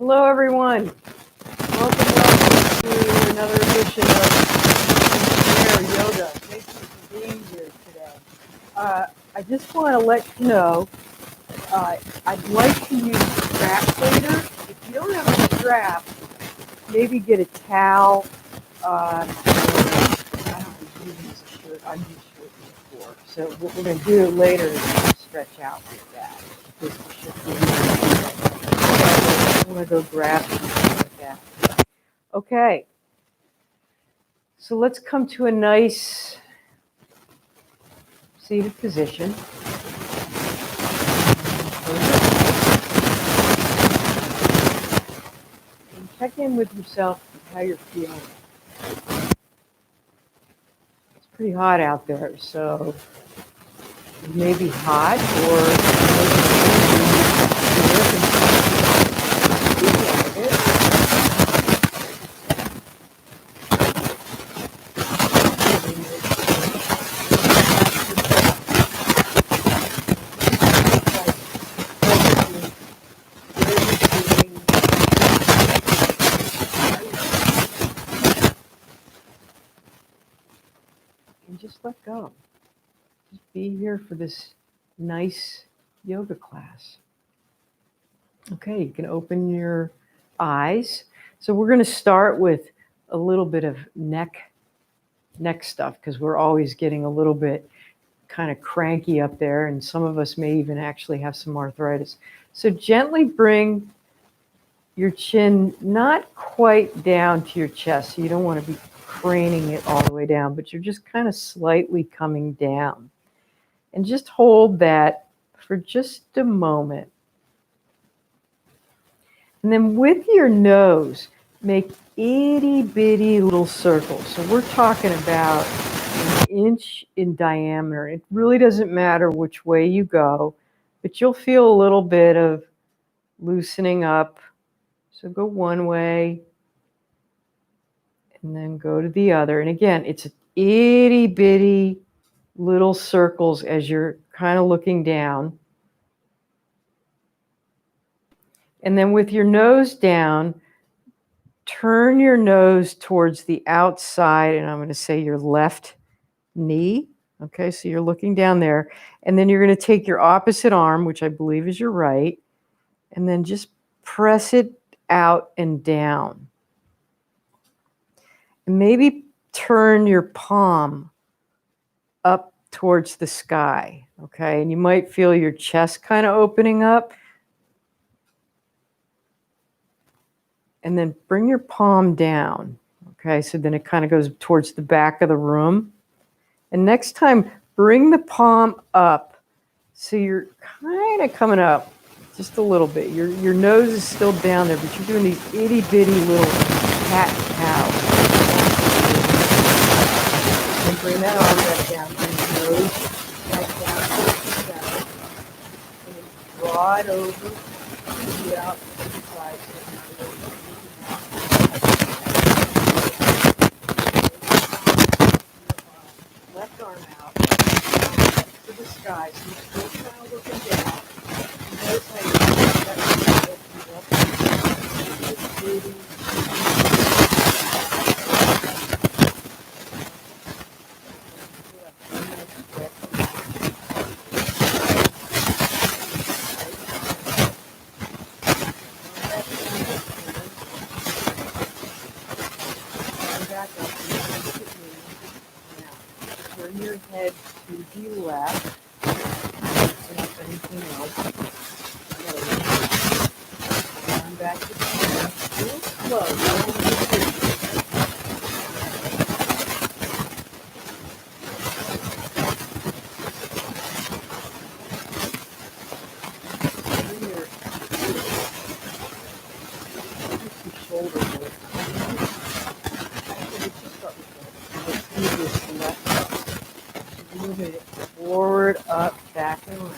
Hello, everyone. Welcome to another edition of Air Yoga. Thank you for being here today. I just want to let you know, I'd like to use straps later. If you don't have a strap, maybe get a towel. I don't use a shirt. I've used shirts before. So what we're going to do later is stretch out with that. I'm going to go grab something like that. Okay. So let's come to a nice seated position. And check in with yourself how you're feeling. It's pretty hot out there, so it may be hot and just let go. Just be here for this nice yoga class. Okay, you can open your eyes. So we're going to start with a little bit of neck stuff because we're always getting a little bit kind of cranky up there, and some of us may even actually have some arthritis. So gently bring your chin not quite down to your chest. So you don't want to be craning it all the way down, but you're just kind of slightly coming down. And just hold that for just a moment. And then with your nose, make itty bitty little circles. So we're talking about an inch in diameter. It really doesn't matter which way you go, but you'll feel a little bit of loosening up. So go one way and then go to the other. And again, it's itty bitty little circles as you're kind of looking down. And then with your nose down, turn your nose towards the outside, and I'm going to say your left knee. Okay, so you're looking down there. And then you're going to take your opposite arm, which I believe is your right, and then just press it out and down. And maybe turn your palm up towards the sky. Okay, and you might feel your chest kind of opening up. And then bring your palm down. Okay, so then it kind of goes towards the back of the room. And next time, bring the palm up. So you're kind of coming up just a little bit. Your nose is still down there, but you're doing these itty bitty little cat cows. And bring that arm back down. Bring your nose back down towards the center. And then draw it over to the out to the side. Left arm out to the sky, so you're still kind of looking down. Notice how you open up. Turn your head to the left. If anything else. Turn back to the left. A little slow. Bring your shoulders over. Moving it forward, up, back, and around.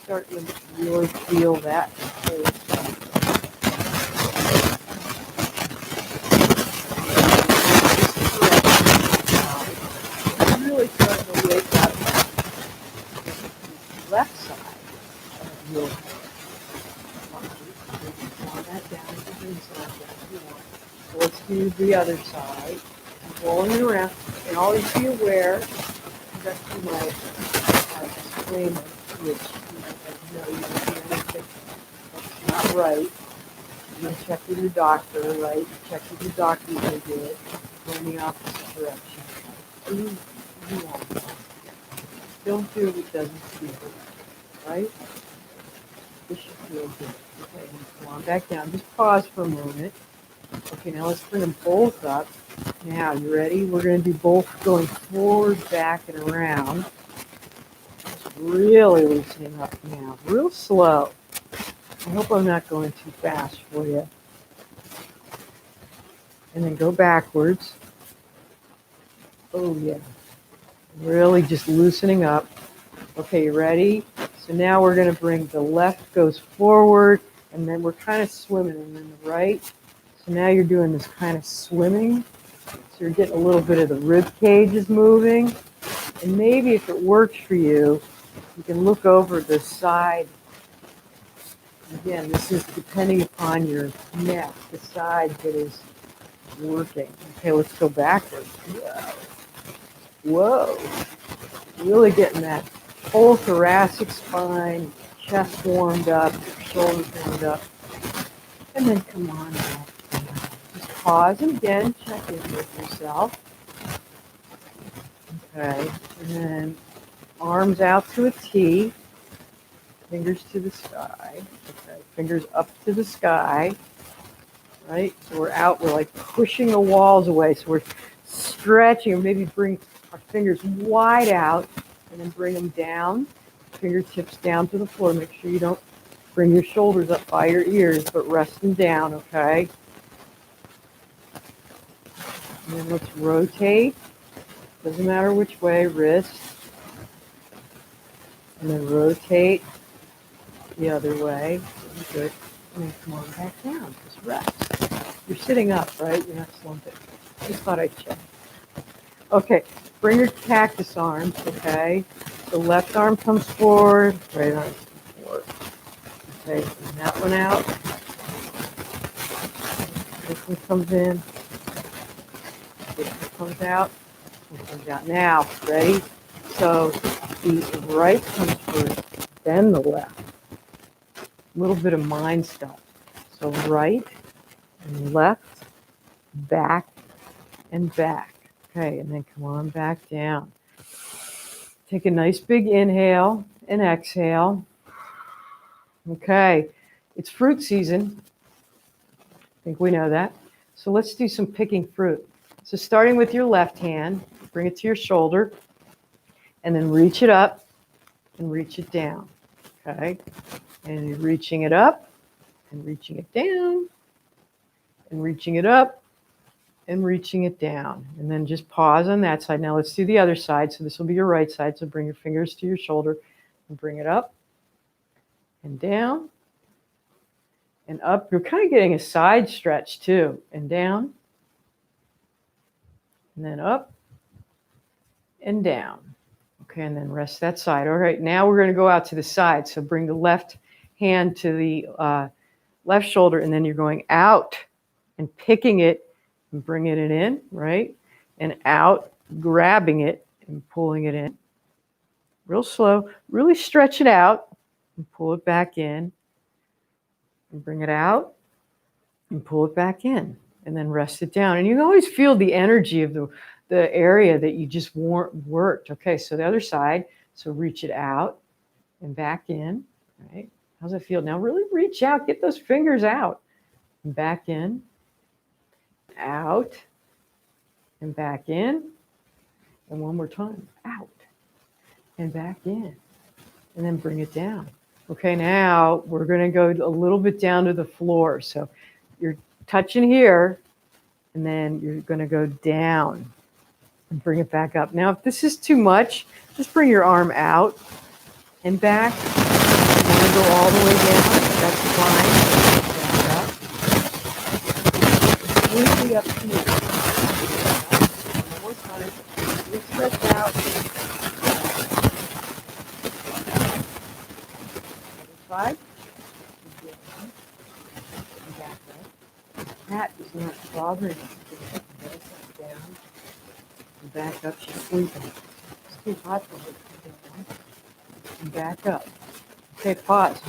Start to really feel that whole thing. I'm really starting to wake up the left side of your body. to the other side, rolling it around, and always be aware that you might disclaimer, which you know you don't do anything that's not right. You can check with your doctor, right? You check with your doctor if they do it. Go in the opposite direction. You won't. Don't do what doesn't feel good, right? This should feel good. Okay, come on back down. Just pause for a moment. Okay, now let's bring them both up. Now, you ready? We're going to do both going forward, back, and around. Just really loosening up now. Real slow. I hope I'm not going too fast for you. And then go backwards. Oh, yeah. Really just loosening up. Okay, you ready? So now we're going to bring the left goes forward, and then we're kind of swimming, and then the right. So now you're doing this kind of swimming. So you're getting a little bit of the rib cage is moving. And maybe if it works for you, you can look over the side. Again, this is depending upon your neck, the side that is working. Okay, let's go backwards. Whoa. Really getting that whole thoracic spine, chest warmed up, shoulders warmed up. And then come on back. Just pause and again, check in with yourself. Okay, and then arms out to a T, fingers to the sky. Okay, fingers up to the sky. Right, so we're out, we're like pushing the walls away. So we're stretching, or maybe bring our fingers wide out and then bring them down, fingertips down to the floor. Make sure you don't bring your shoulders up by your ears, but rest them down, okay? And then let's rotate. Doesn't matter which way, wrist. And then rotate the other way. Good. And then come on back down, just rest. You're sitting up, right? You're not slumping. Just thought I'd check. Okay, bring your cactus arms, okay? The left arm comes forward, right arm comes forward. Okay, bring that one out. This one comes in. This one comes out. This one comes out. Now, ready? So the right comes first, then the left. A little bit of mind stuff. So right and left, back and back. Okay, and then come on back down. Take a nice big inhale and exhale. Okay, it's fruit season. I think we know that. So let's do some picking fruit. So starting with your left hand, bring it to your shoulder, and then reach it up and reach it down. Okay, and you're reaching it up and reaching it down and reaching it up and reaching it down. And then just pause on that side. Now let's do the other side. So this will be your right side. So bring your fingers to your shoulder and bring it up and down and up. You're kind of getting a side stretch too. And down and then up and down. Okay, and then rest that side. All right, now we're going to go out to the side. So bring the left hand to the left shoulder, and then you're going out and picking it and bringing it in, right? And out, grabbing it and pulling it in. Real slow. Really stretch it out and pull it back in. And bring it out and pull it back in. And then rest it down. And you can always feel the energy of the area that you just worked. Okay, so the other side. So reach it out and back in, right? How's it feel? Now really reach out. Get those fingers out. And back in. Out and back in, and one more time, out and back in, and then bring it down. Okay, now we're going to go a little bit down to the floor. So you're touching here, and then you're going to go down and bring it back up. Now, if this is too much, just bring your arm out and back. You want to go all the way down, that's fine. Completely up to you. One more time. You stretch out. Other side. Back up. That is not bothering us. back up. She's sleeping. It's too hot for her to get down. And back up. Okay, pause.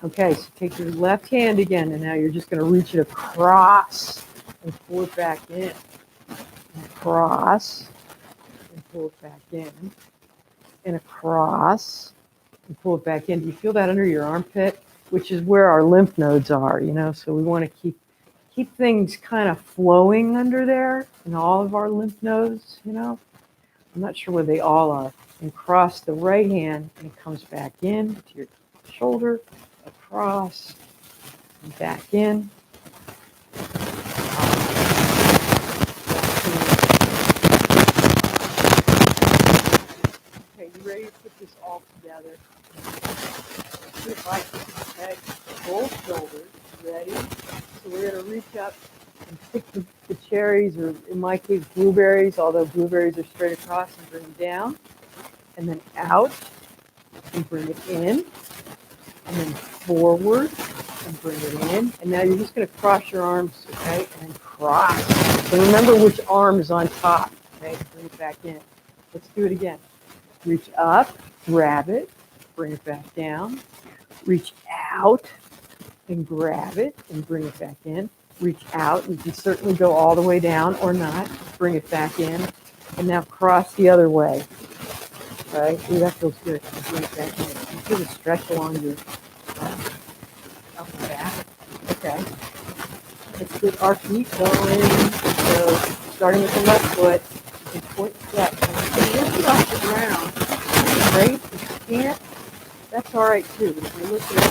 Okay, so take your left hand again, and now you're just going to reach it across and pull it back in. And across and pull it back in. And across and pull it back in. Do you feel that under your armpit? Which is where our lymph nodes are, you know, so we want to keep things kind of flowing under there in all of our lymph nodes, you know. I'm not sure where they all are. And cross the right hand and it comes back in to your shoulder, across, and back in. Okay, you ready to put this all together? Okay, both shoulders, ready? So we're going to reach up and pick the cherries, or in my case, blueberries, although blueberries are straight across, and bring them down, and then out, and bring it in, and then forward, and bring it in. And now you're just going to cross your arms, okay, and cross. So remember which arm is on top, okay? Bring it back in. Let's do it again. Reach up, grab it, bring it back down. Reach out and grab it and bring it back in. Reach out. You can certainly go all the way down or not. Bring it back in. And now cross the other way. Right? Ooh, that feels good. Bring it back in. You feel the stretch along your upper back. Okay. Let's get our feet going. So starting with the left foot and point flex. And lift it off the ground. Right? If you can't, that's all right too. If you're looking at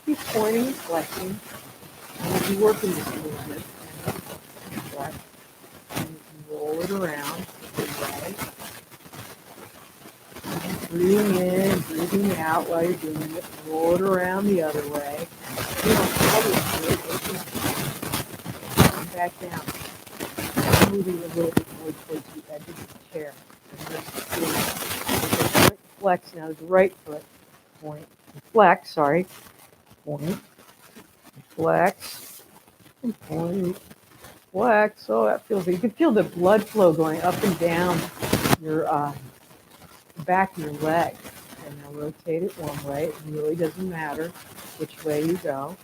keep pointing and flexing, and we'll be working this movement. Right. And you can roll it around. Right. Breathing in, breathing out while you're doing it. Roll it around the other way. You don't probably do it. Come back down. Moving a little bit more towards the edge of the chair. Flex now, the right foot, point, flex, sorry, point, flex, and point, flex. Oh, that feels good. You can feel the blood flow going up and down your back of your leg. And now rotate it one way. It really doesn't matter which way you go.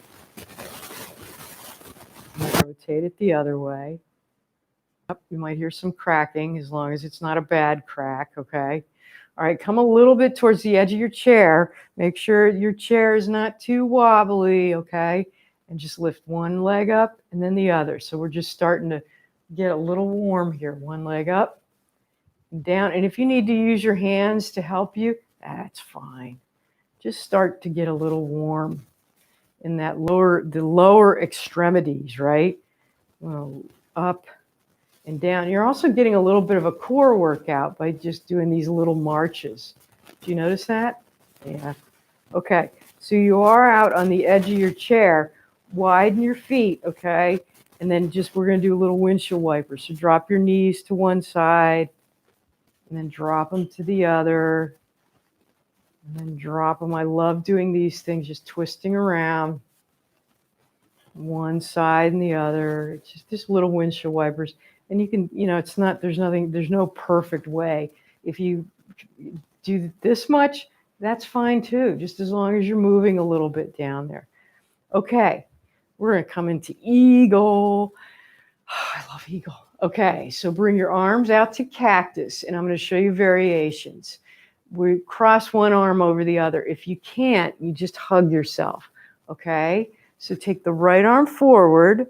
And rotate it the other way. You might hear some cracking, as long as it's not a bad crack, okay? All right, come a little bit towards the edge of your chair. Make sure your chair is not too wobbly, okay? And just lift one leg up and then the other. So we're just starting to get a little warm here. One leg up and down. And if you need to use your hands to help you, that's fine. Just start to get a little warm in that the lower extremities, right? Well, up and down. You're also getting a little bit of a core workout by just doing these little marches. Do you notice that? Yeah. Okay. So you are out on the edge of your chair. Widen your feet, okay? And then we're going to do a little windshield wiper. So drop your knees to one side, and then drop them to the other, and then drop them. I love doing these things, just twisting around one side and the other. It's just little windshield wipers. And you can, there's no perfect way. If you do this much, that's fine too, just as long as you're moving a little bit down there. Okay, we're going to come into eagle. Oh, I love eagle. Okay, so bring your arms out to cactus, and I'm going to show you variations. We cross one arm over the other. If you can't, you just hug yourself. Okay, so take the right arm forward,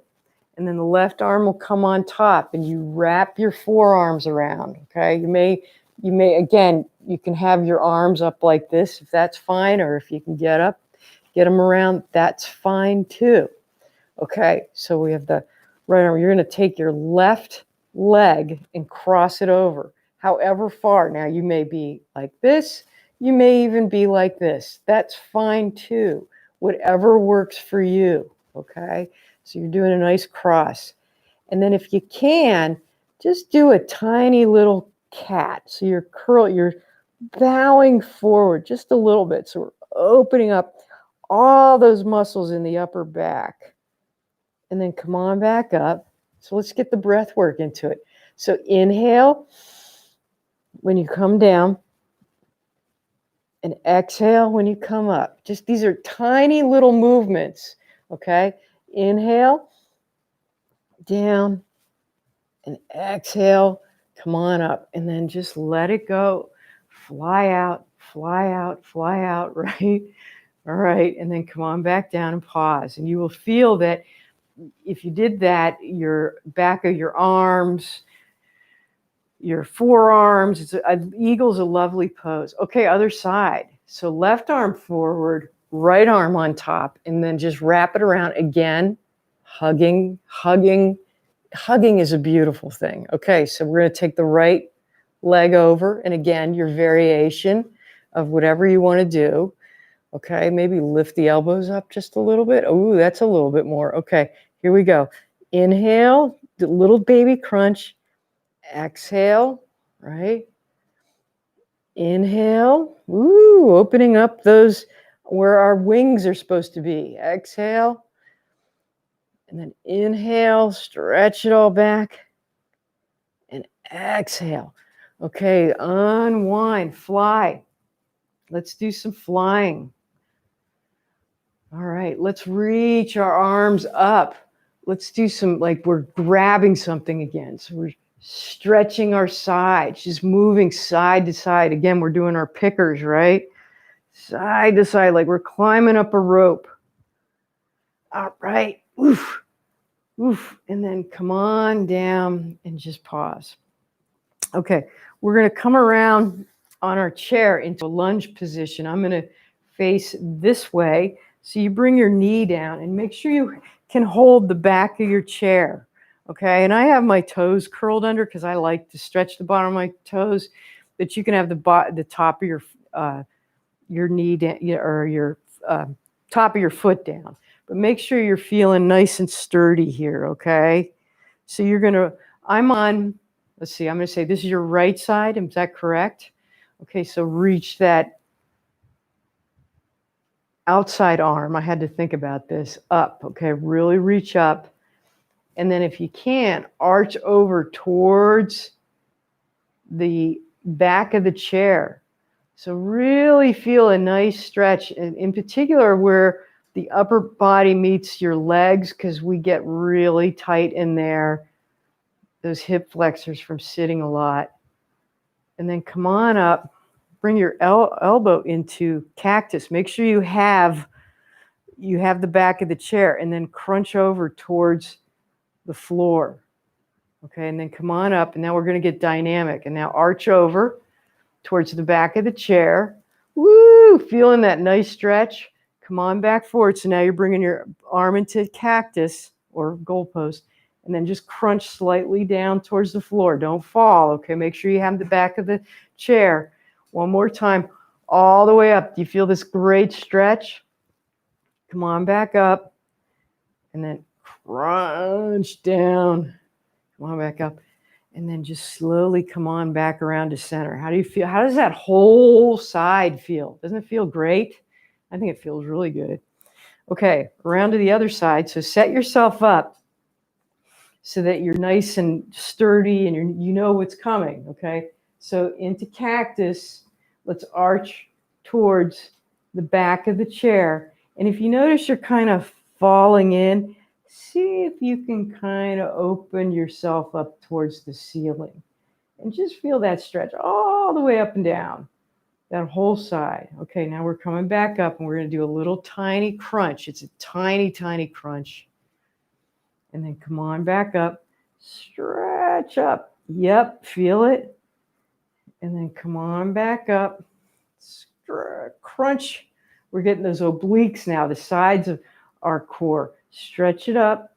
and then the left arm will come on top, and you wrap your forearms around, okay? You may, again, you can have your arms up like this if that's fine, or if you can get up, get them around, that's fine too. Okay, so we have the right arm. You're going to take your left leg and cross it over, however far. Now, you may be like this. You may even be like this. That's fine too. Whatever works for you, okay? So you're doing a nice cross. And then if you can, just do a tiny little cat. So you're bowing forward just a little bit. So we're opening up all those muscles in the upper back. And then come on back up So let's get the breath work into it. So inhale when you come down and exhale when you come up. Just these are tiny little movements, okay? Inhale, down, and exhale, come on up. And then just let it go. Fly out, fly out, fly out, right? All right, and then come on back down and pause. And you will feel that if you did that, your back of your arms, your forearms, eagle's a lovely pose. Okay, other side. So left arm forward, right arm on top, and then just wrap it around again, hugging, hugging. Hugging is a beautiful thing. Okay, so we're going to take the right leg over, and again, your variation of whatever you want to do. Okay, maybe lift the elbows up just a little bit. Oh, that's a little bit more. Okay, here we go. Inhale, the little baby crunch. Exhale, right? Inhale. Ooh, opening up those where our wings are supposed to be. Exhale. And then inhale, stretch it all back. And exhale. Okay, unwind, fly. Let's do some flying. All right, let's reach our arms up. Let's do some, like we're grabbing something again. So we're stretching our sides, just moving side to side. Again, we're doing our pickers, right? Side to side, like we're climbing up a rope. All right, oof, oof. And then come on down and just pause. Okay, we're going to come around on our chair into a lunge position. I'm going to face this way. So you bring your knee down and make sure you can hold the back of your chair. Okay, and I have my toes curled under because I like to stretch the bottom of my toes, but you can have the top of your knee down, or your top of your foot down. But make sure you're feeling nice and sturdy here, okay? So I'm on, let's see, I'm going to say this is your right side. Is that correct? Okay, so reach that outside arm. I had to think about this. Up, okay? Really reach up. And then if you can, arch over towards the back of the chair. So really feel a nice stretch, and in particular where the upper body meets your legs, because we get really tight in there, those hip flexors from sitting a lot. And then come on up, bring your elbow into cactus. Make sure you have the back of the chair, and then crunch over towards the floor. Okay, and then come on up, and now we're going to get dynamic. And now arch over towards the back of the chair. Woo! Feeling that nice stretch. Come on back forward. So now you're bringing your arm into cactus or goalpost, and then just crunch slightly down towards the floor. Don't fall. Okay, make sure you have the back of the chair. One more time, all the way up. Do you feel this great stretch? Come on back up, and then crunch down. Come on back up. And then just slowly come on back around to center. How do you feel? How does that whole side feel? Doesn't it feel great? I think it feels really good. Okay, around to the other side. So set yourself up so that you're nice and sturdy and you know what's coming, okay? So into cactus, let's arch towards the back of the chair. And if you notice you're kind of falling in, see if you can kind of open yourself up towards the ceiling and just feel that stretch all the way up and down, that whole side. Okay, now we're coming back up and we're going to do a little tiny crunch. It's a tiny, tiny crunch. And then come on back up, stretch up. Yep, feel it. And then come on back up, crunch. We're getting those obliques now, the sides of our core. Stretch it up.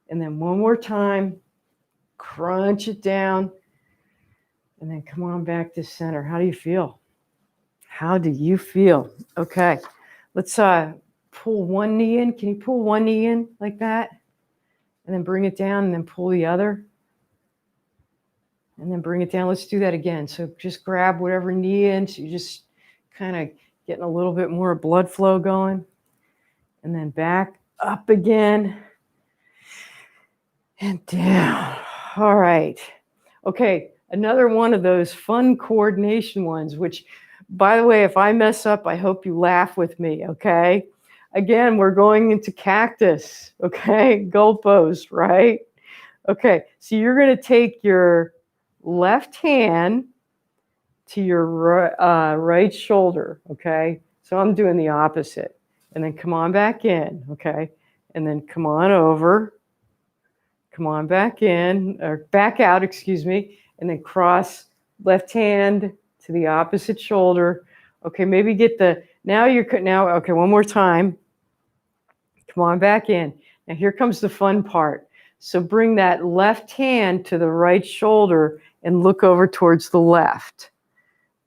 And then one more time, crunch it down. And then come on back to center. How do you feel? How do you feel? Okay, let's pull one knee in. Can you pull one knee in like that? And then bring it down and then pull the other. And then bring it down. Let's do that again. So just grab whatever knee in. So you're just kind of getting a little bit more blood flow going. And then back up again. and down. All right. Okay, another one of those fun coordination ones, which, by the way, if I mess up, I hope you laugh with me, okay? Again, we're going into cactus, okay? Goal pose, right? Okay, so you're going to take your left hand to your right shoulder, okay? So I'm doing the opposite. And then come on back in, okay? And then come on over. Come on back in, or back out, excuse me. And then cross left hand to the opposite shoulder. Okay, maybe get the, okay, one more time. Come on back in. Now here comes the fun part. So bring that left hand to the right shoulder and look over towards the left.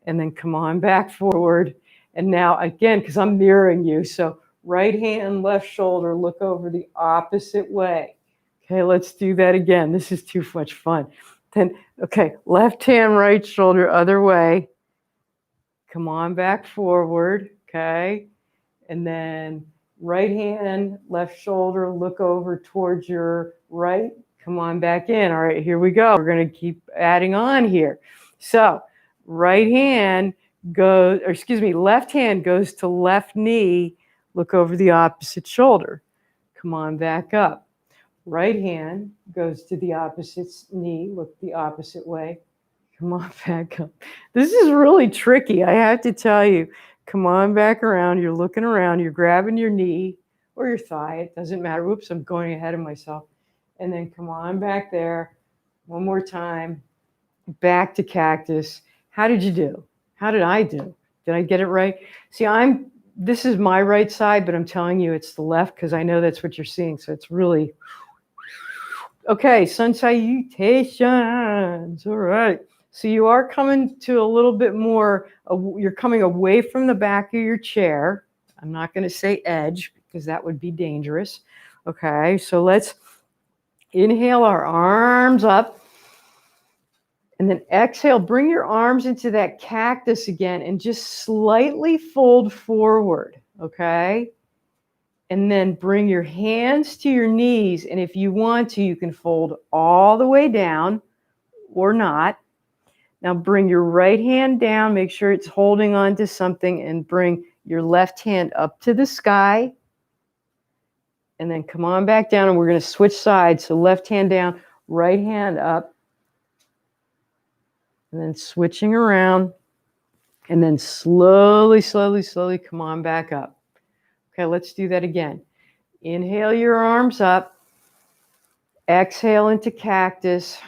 And then come on back forward. And now again, because I'm mirroring you, so right hand, left shoulder, look over the opposite way. Okay, let's do that again. This is too much fun. Then, okay, left hand, right shoulder, other way. Come on back forward, okay? And then right hand, left shoulder, look over towards your right. Come on back in. All right, here we go. We're going to keep adding on here. So right hand goes, or excuse me, left hand goes to left knee, look over the opposite shoulder. Come on back up. Right hand goes to the opposite knee, look the opposite way. Come on back up. This is really tricky, I have to tell you. Come on back around. You're looking around. You're grabbing your knee or your thigh. It doesn't matter. Whoops, I'm going ahead of myself. And then come on back there. One more time. Back to cactus. How did you do? How did I do? Did I get it right? See, this is my right side, but I'm telling you it's the left because I know that's what you're seeing. So it's really, okay, sun salutations. All right. So you are coming to a little bit more, you're coming away from the back of your chair. I'm not going to say edge because that would be dangerous. Okay, so let's inhale our arms up. And then exhale, bring your arms into that cactus again and just slightly fold forward, okay? And then bring your hands to your knees. And if you want to, you can fold all the way down or not. Now bring your right hand down, make sure it's holding on to something, and bring your left hand up to the sky. And then come on back down, and we're going to switch sides. So left hand down, right hand up. And then switching around. And then slowly, slowly, slowly come on back up. Okay, let's do that again. Inhale your arms up. Exhale into cactus.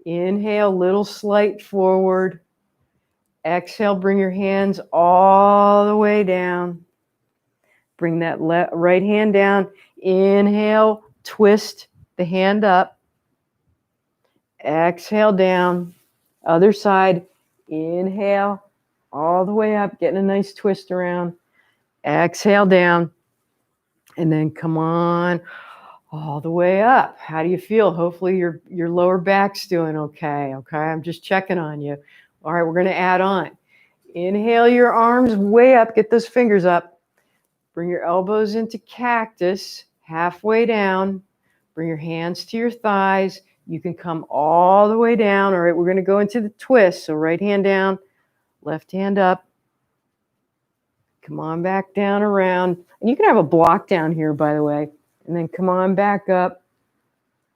Inhale, little slight forward. Exhale, bring your hands all the way down. Bring that right hand down. Inhale, twist the hand up. Exhale down. Other side. Inhale, all the way up, getting a nice twist around. Exhale down. And then come on all the way up. How do you feel? Hopefully your lower back's doing okay. Okay, I'm just checking on you. All right, we're going to add on. Inhale your arms way up. Get those fingers up. Bring your elbows into cactus, halfway down. Bring your hands to your thighs. You can come all the way down. All right, we're going to go into the twist. So right hand down, left hand up. Come on back down around. And you can have a block down here, by the way. And then come on back up.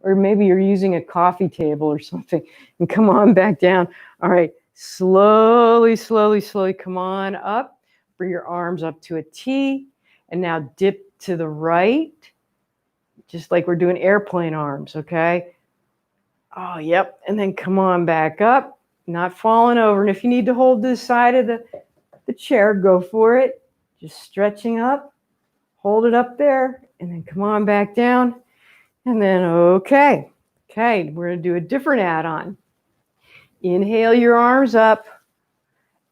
Or maybe you're using a coffee table or something. And come on back down. All right, slowly, slowly, slowly come on up. Bring your arms up to a T. And now dip to the right. Just like we're doing airplane arms, okay? Oh, yep. And then come on back up. Not falling over. And if you need to hold the side of the chair, go for it. Just stretching up. Hold it up there. And then come on back down. And then, okay. Okay, we're going to do a different add-on. Inhale your arms up.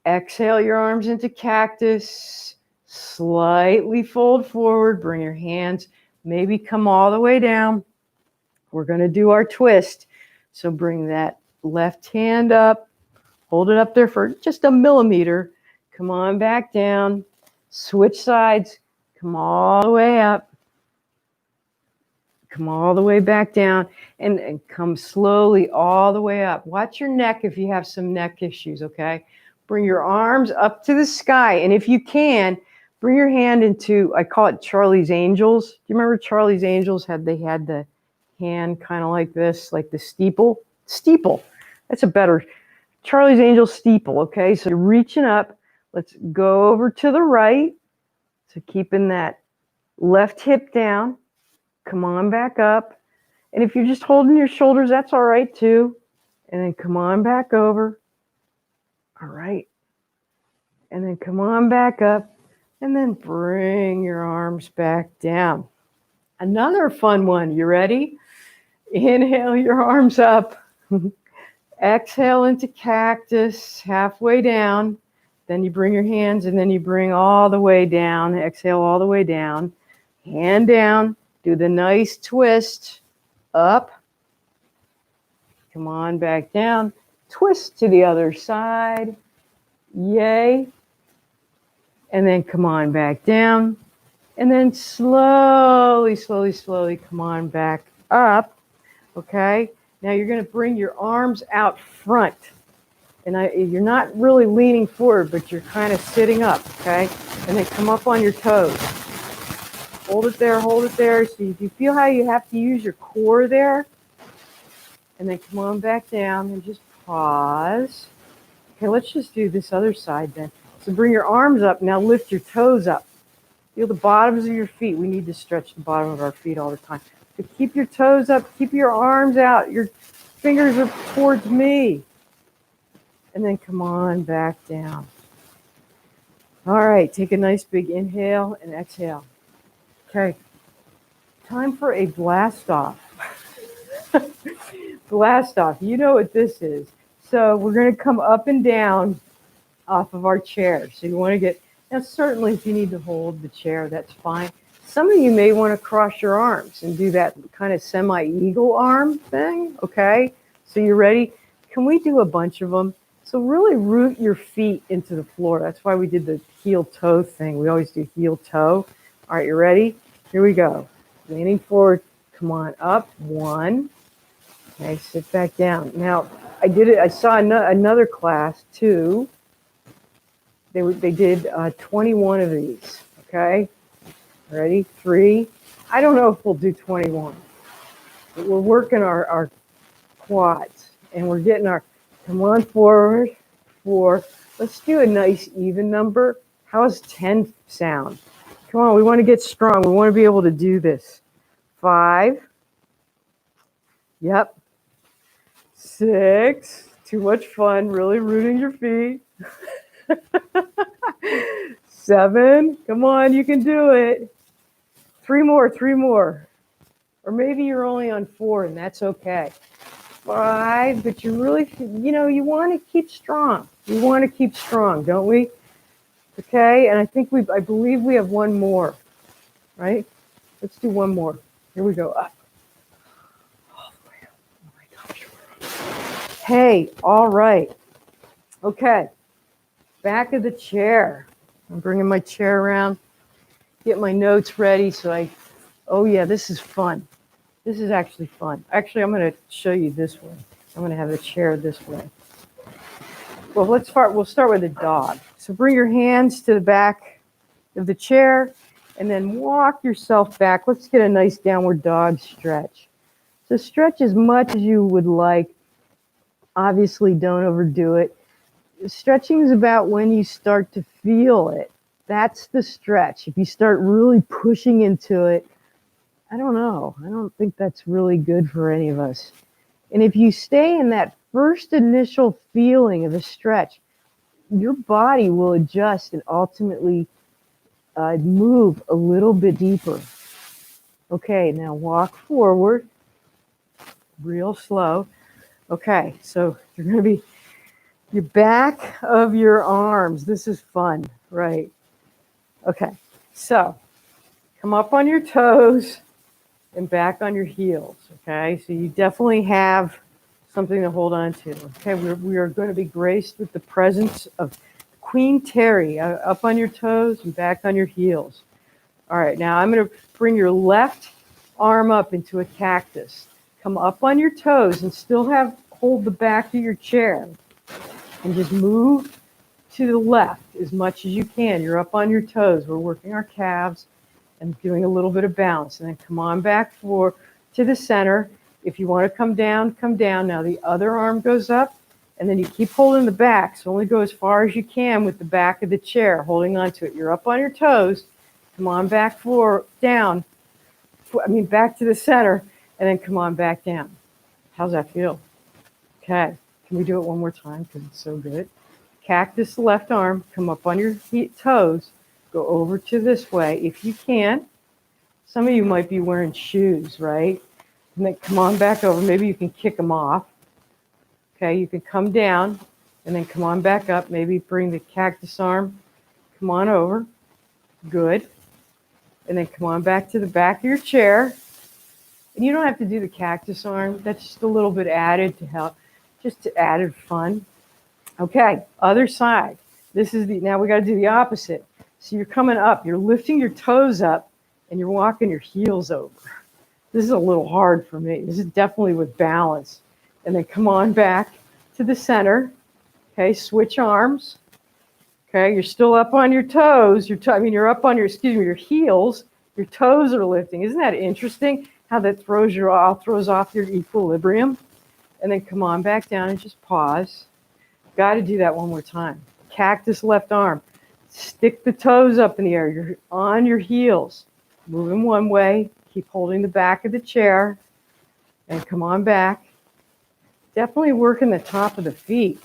Exhale your arms into cactus. Slightly fold forward. Bring your hands. Maybe come all the way down. We're going to do our twist. So bring that left hand up. Hold it up there for just a millimeter. Come on back down. Switch sides. Come all the way up. come all the way back down and come slowly all the way up. Watch your neck if you have some neck issues, okay? Bring your arms up to the sky. And if you can, bring your hand into, I call it Charlie's Angels. Do you remember Charlie's Angels? They had the hand kind of like this, like the steeple? Steeple. That's a better, Charlie's Angel steeple, okay? So you're reaching up. Let's go over to the right. So keeping that left hip down. Come on back up. And if you're just holding your shoulders, that's all right too. And then come on back over. All right. And then come on back up. And then bring your arms back down. Another fun one. You ready? Inhale your arms up. Exhale into cactus, halfway down. Then you bring your hands and then you bring all the way down. Exhale all the way down. Hand down. Do the nice twist. Up. Come on back down. Twist to the other side. Yay. And then come on back down. And then slowly, slowly, slowly come on back up. Okay? Now you're going to bring your arms out front. And you're not really leaning forward, but you're kind of sitting up, okay? And then come up on your toes. Hold it there, hold it there. So if you feel how you have to use your core there, and then come on back down and just pause. Okay, let's just do this other side then. So bring your arms up. Now lift your toes up. Feel the bottoms of your feet. We need to stretch the bottom of our feet all the time. So keep your toes up. Keep your arms out. Your fingers are towards me. And then come on back down. All right, take a nice big inhale and exhale. Okay, time for a blast off. Blast off, you know what this is. So we're going to come up and down off of our chair. So you want to get, now certainly if you need to hold the chair, that's fine. Some of you may want to cross your arms and do that kind of semi-eagle arm thing, okay? So you ready? Can we do a bunch of them? So really root your feet into the floor. That's why we did the heel-toe thing. We always do heel-toe. All right, you ready? Here we go. Leaning forward. Come on up. 1. Okay, sit back down. Now, I did it. I saw another class, 2. They did 21 of these. Okay, ready? 3. I don't know if we'll do 21. But we're working our quads, and we're getting our. Come on forward. 4. Let's do a nice even number. How does 10 sound? Come on, we want to get strong. We want to be able to do this. 5. Yep. 6. Too much fun, really rooting your feet. 7. Come on, you can do it. 3 more, 3 more. Or maybe you're only on 4 and that's okay. 5, but you really, you want to keep strong. We want to keep strong, don't we? Okay, and I believe we have one more, right? Let's do one more. Here we go, up. All the way up. Oh my gosh. Hey, all right. Okay, back of the chair. I'm bringing my chair around, get my notes ready oh yeah, this is fun. This is actually fun. Actually, I'm going to show you this way. I'm going to have the chair this way. Well, we'll start with a dog. So bring your hands to the back of the chair and then walk yourself back. Let's get a nice downward dog stretch. So stretch as much as you would like. Obviously, don't overdo it. Stretching is about when you start to feel it. That's the stretch. If you start really pushing into it, I don't know. I don't think that's really good for any of us. And if you stay in that first initial feeling of a stretch, your body will adjust and ultimately move a little bit deeper. Okay, now walk forward, real slow. Okay, so you're going to be your back of your arms. This is fun, right? Okay, so come up on your toes and back on your heels, okay? So you definitely have something to hold on to. Okay, we are going to be graced with the presence of Queen Terry, up on your toes and back on your heels. All right, now I'm going to bring your left arm up into a cactus. Come up on your toes and still hold the back of your chair. And just move to the left as much as you can. You're up on your toes. We're working our calves and doing a little bit of balance. And then come on back to the center. If you want to come down, come down. Now the other arm goes up, and then you keep holding the back. So only go as far as you can with the back of the chair, holding onto it. You're up on your toes. Come on back back to the center, and then come on back down. How's that feel? Okay. Can we do it one more time? Because it's so good. Cactus, left arm, come up on your toes, go over to this way if you can. Some of you might be wearing shoes, right? And then come on back over. Maybe you can kick them off. Okay, you can come down and then come on back up. Maybe bring the cactus arm, come on over. Good. And then come on back to the back of your chair. And you don't have to do the cactus arm. That's just a little bit added to help. Just to added fun. Okay, other side. Now we got to do the opposite. So you're coming up, you're lifting your toes up, and you're walking your heels over. This is a little hard for me. This is definitely with balance. And then come on back to the center. Okay, switch arms. Okay, you're still up on your toes. You're up on your heels. Your toes are lifting. Isn't that interesting? How that throws off your equilibrium. And then come on back down and just pause. Got to do that one more time. Cactus, left arm. Stick the toes up in the air. You're on your heels. Moving one way. Keep holding the back of the chair. And come on back. Definitely working the top of the feet.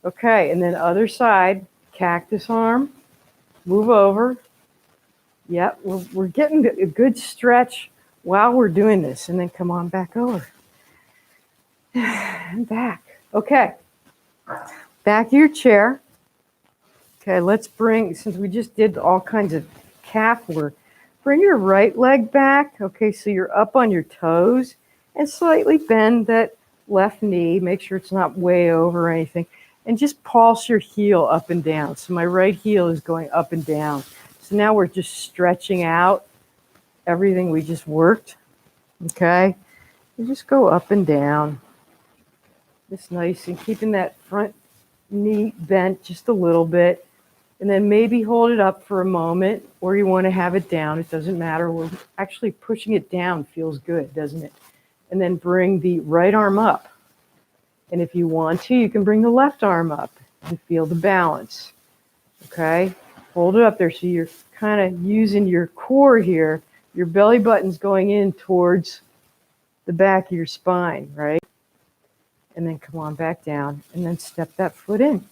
Okay, and then other side. Cactus arm. Move over. Yep, we're getting a good stretch while we're doing this. And then come on back over. And back. Okay. Back of your chair. Okay, since we just did all kinds of calf work, bring your right leg back. Okay, so you're up on your toes and slightly bend that left knee. Make sure it's not way over or anything. And just pulse your heel up and down. So my right heel is going up and down. So now we're just stretching out everything we just worked. Okay, you just go up and down. It's nice and keeping that front knee bent just a little bit. And then maybe hold it up for a moment, or you want to have it down. It doesn't matter. We're actually pushing it down feels good, doesn't it? And then bring the right arm up. And if you want to, you can bring the left arm up and feel the balance. Okay? Hold it up there so you're kind of using your core here. Your belly button's going in towards the back of your spine, right? And then come on back down and then step that foot in.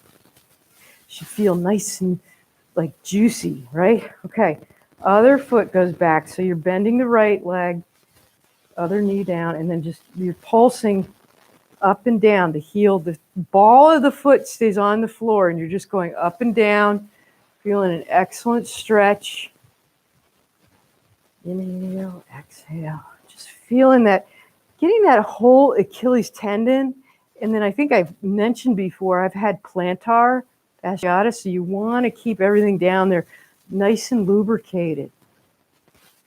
Should feel nice and like juicy, right? Okay, other foot goes back. So you're bending the right leg, other knee down, and then you're pulsing up and down. The ball of the foot stays on the floor, and you're just going up and down, feeling an excellent stretch. Inhale, exhale. Just feeling that, getting that whole Achilles tendon. And then I think I've mentioned before, I've had plantar fasciitis, so you want to keep everything down there nice and lubricated.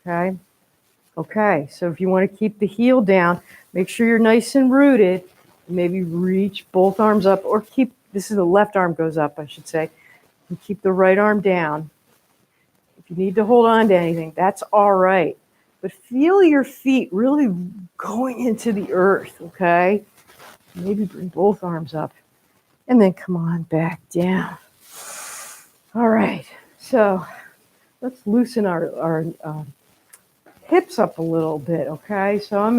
Okay? Okay, so if you want to keep the heel down, make sure you're nice and rooted. Maybe reach both arms up, or this is the left arm goes up, I should say. And keep the right arm down. If you need to hold on to anything, that's all right. But feel your feet really going into the earth, okay? Maybe bring both arms up and then come on back down. All right, so let's loosen our hips up a little bit, okay? So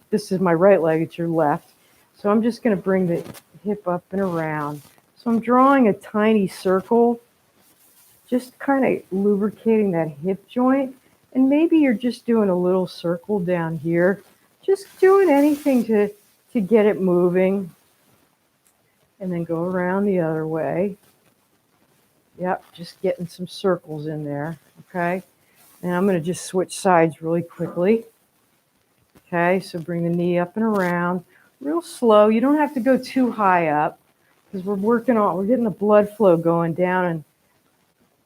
this is my right leg, it's your left. So I'm just gonna bring the hip up and around. So I'm drawing a tiny circle, just kind of lubricating that hip joint. And maybe you're just doing a little circle down here, just doing anything to get it moving. And then go around the other way. Yep, just getting some circles in there, okay? And I'm going to just switch sides really quickly. Okay, so bring the knee up and around, real slow. You don't have to go too high up because we're getting the blood flow going down, and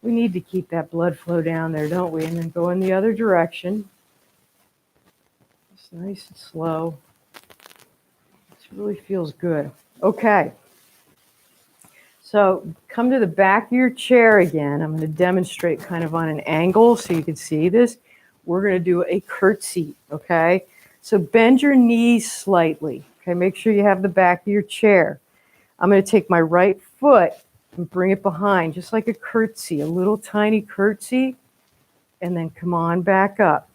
we need to keep that blood flow down there, don't we? And then go in the other direction. Just nice and slow. It really feels good. Okay. So come to the back of your chair again. I'm going to demonstrate kind of on an angle so you can see this. We're going to do a curtsy, okay? So bend your knees slightly, okay? Make sure you have the back of your chair. I'm going to take my right foot and bring it behind, just like a curtsy, a little tiny curtsy, and then come on back up.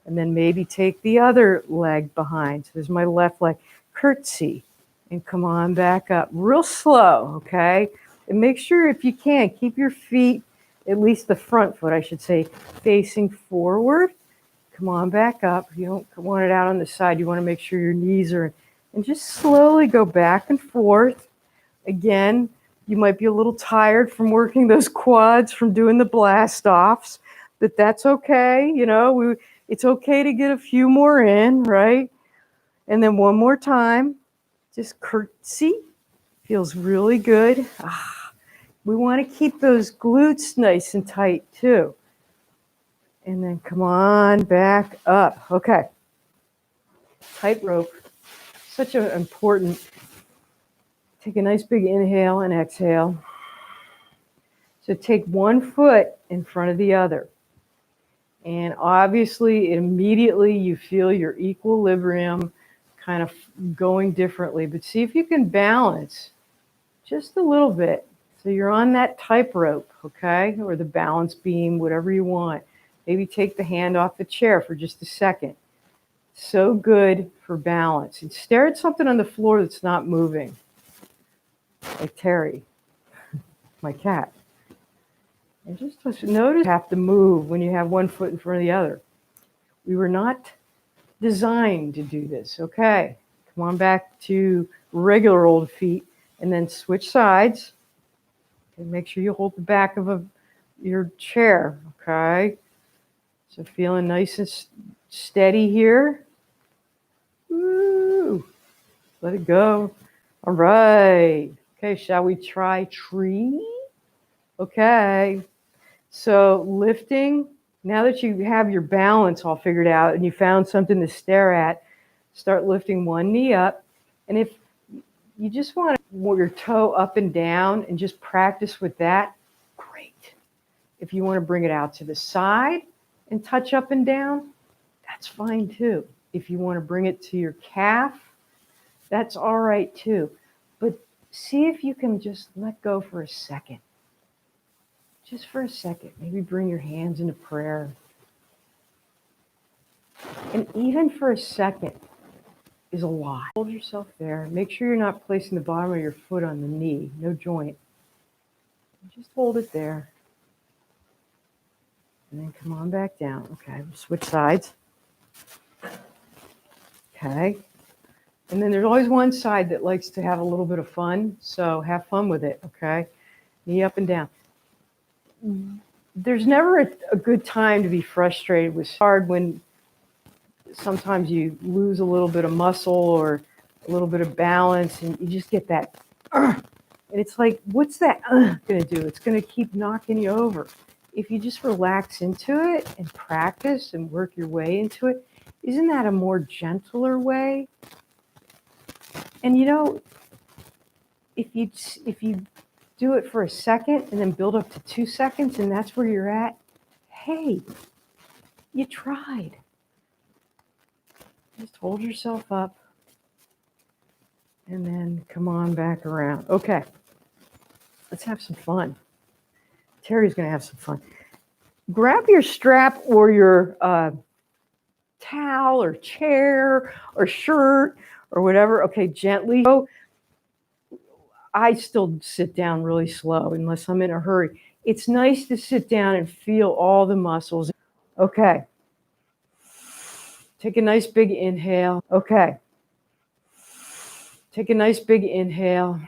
And then maybe take the other leg behind. So there's my left leg, curtsy. And come on back up real slow, okay? And make sure, if you can, keep your feet, at least the front foot, I should say, facing forward. Come on back up. You don't want it out on the side. You want to make sure your knees are in. And just slowly go back and forth. Again, you might be a little tired from working those quads, from doing the blast offs, but that's okay. You know, it's okay to get a few more in, right? And then one more time. Just curtsy, feels really good. We want to keep those glutes nice and tight too. And then come on back up. Okay. Tightrope, such an important. Take a nice big inhale and exhale. So take one foot in front of the other. And obviously, immediately you feel your equilibrium kind of going differently, but see if you can balance just a little bit. So you're on that tightrope, okay? Or the balance beam, whatever you want. Maybe take the hand off the chair for just a second. So good for balance. And stare at something on the floor that's not moving. Like Terry, my cat. And just notice you have to move when you have one foot in front of the other. We were not designed to do this. Okay, come on back to regular old feet and then switch sides. And make sure you hold the back of your chair, okay? So feeling nice and steady here. Woo! Let it go. All right. Okay, shall we try tree? Okay. So lifting. Now that you have your balance all figured out and you found something to stare at, start lifting one knee up. And if you just want to move your toe up and down and just practice with that, great. If you want to bring it out to the side and touch up and down, that's fine too. If you want to bring it to your calf, that's all right too. But see if you can just let go for a second. Just for a second, maybe bring your hands into prayer. And even for a second is a lot. Hold yourself there. Make sure you're not placing the bottom of your foot on the knee, no joint. Just hold it there. And then come on back down. Okay, we'll switch sides. Okay. And then there's always one side that likes to have a little bit of fun, so have fun with it, okay? Knee up and down. There's never a good time to be frustrated. It's hard when sometimes you lose a little bit of muscle or a little bit of balance and you just get that, and it's like, what's that going to do? It's going to keep knocking you over. If you just relax into it and practice and work your way into it, isn't that a more gentler way? And you know, if you do it for a second and then build up to 2 seconds and that's where you're at, hey, you tried. Just hold yourself up and then come on back around. Okay, let's have some fun. Terry's going to have some fun. Grab your strap or your towel or chair or shirt or whatever. Okay, gently. I still sit down really slow unless I'm in a hurry. It's nice to sit down and feel all the muscles. Okay. Take a nice big inhale. Okay. Take a nice big inhale.